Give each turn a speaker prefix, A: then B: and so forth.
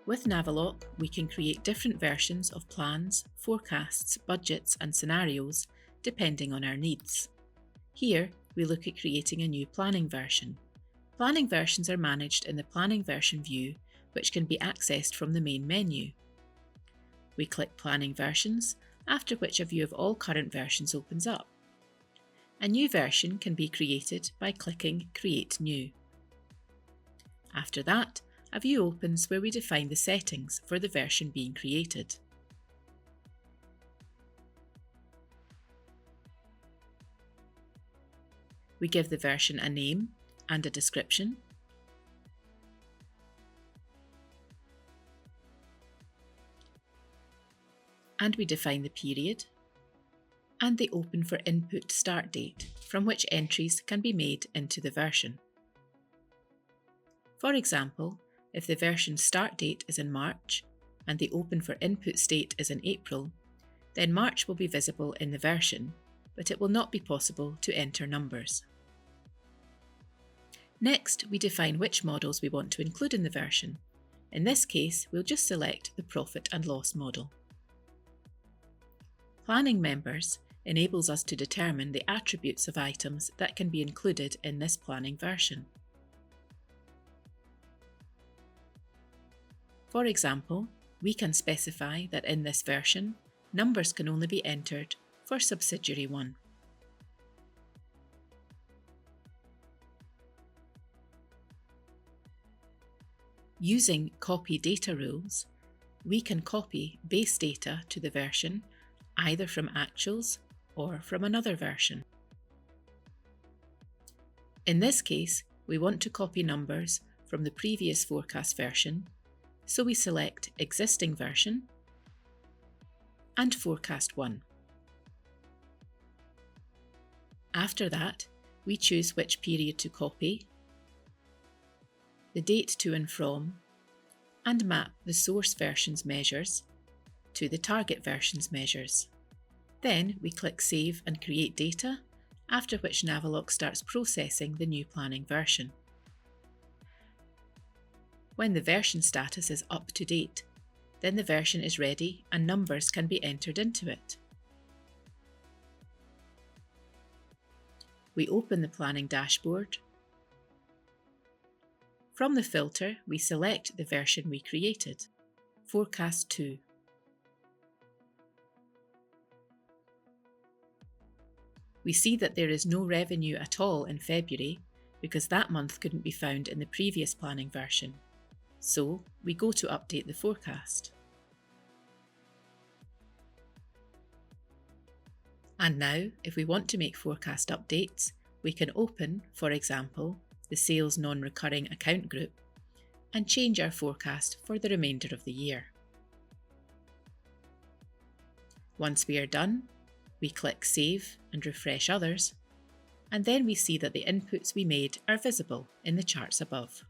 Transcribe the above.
A: With Naviloq, we can create different versions of plans, forecasts, budgets, and scenarios depending on our needs. Here, we look at creating a new planning version. Planning versions are managed in the Planning Version view, which can be accessed from the main menu. We click Planning Versions, after which a view of all current versions opens up. A new version can be created by clicking Create New. After that, a view opens where we define the settings for the version being created. We give the version a name and a description. And we define the period and the open for input start date from which entries can be made into the version. For example, if the version start date is in March and the open for input state is in April, then March will be visible in the version, but it will not be possible to enter numbers. Next, we define which models we want to include in the version. In this case, we'll just select the profit and loss model. Planning members enables us to determine the attributes of items that can be included in this planning version. For example, we can specify that in this version, numbers can only be entered for subsidiary 1. Using copy data rules, we can copy base data to the version either from actuals or from another version. In this case, we want to copy numbers from the previous forecast version, so we select Existing Version and Forecast 1. After that, we choose which period to copy, the date to and from, and map the source version's measures to the target version's measures. Then we click Save and Create Data, after which Naviloq starts processing the new planning version. When the version status is up to date, then the version is ready and numbers can be entered into it. We open the planning dashboard. From the filter, we select the version we created, Forecast 2. We see that there is no revenue at all in February because that month couldn't be found in the previous planning version. So we go to update the forecast. And now, if we want to make forecast updates, we can open, for example, the Sales Non-Recurring Account group and change our forecast for the remainder of the year. Once we are done, we click Save and Refresh Others, and then we see that the inputs we made are visible in the charts above.